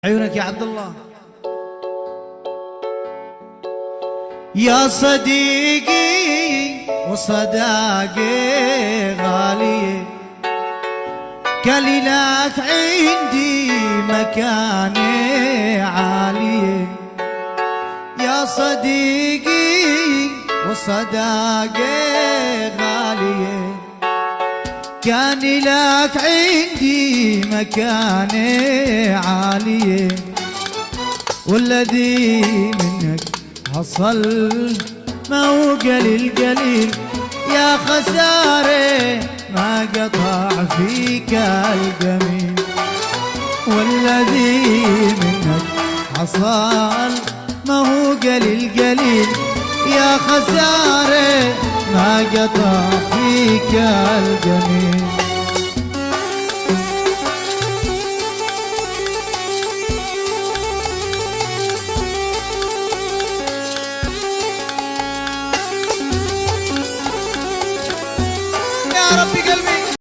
عيونك يا عبد الله. يا صديقي وصداقي غالية، كليلك عندي مكانة عالية. يا صديقي وصداقي غالية، كان لك عندي مكانة عالية. والذي منك حصل ما هو قليل قليل، يا خسارة ما قطع فيك الجميل. والذي منك حصل ما هو قليل قليل، يا خسارة ما قطع فيك الجميل. يا رب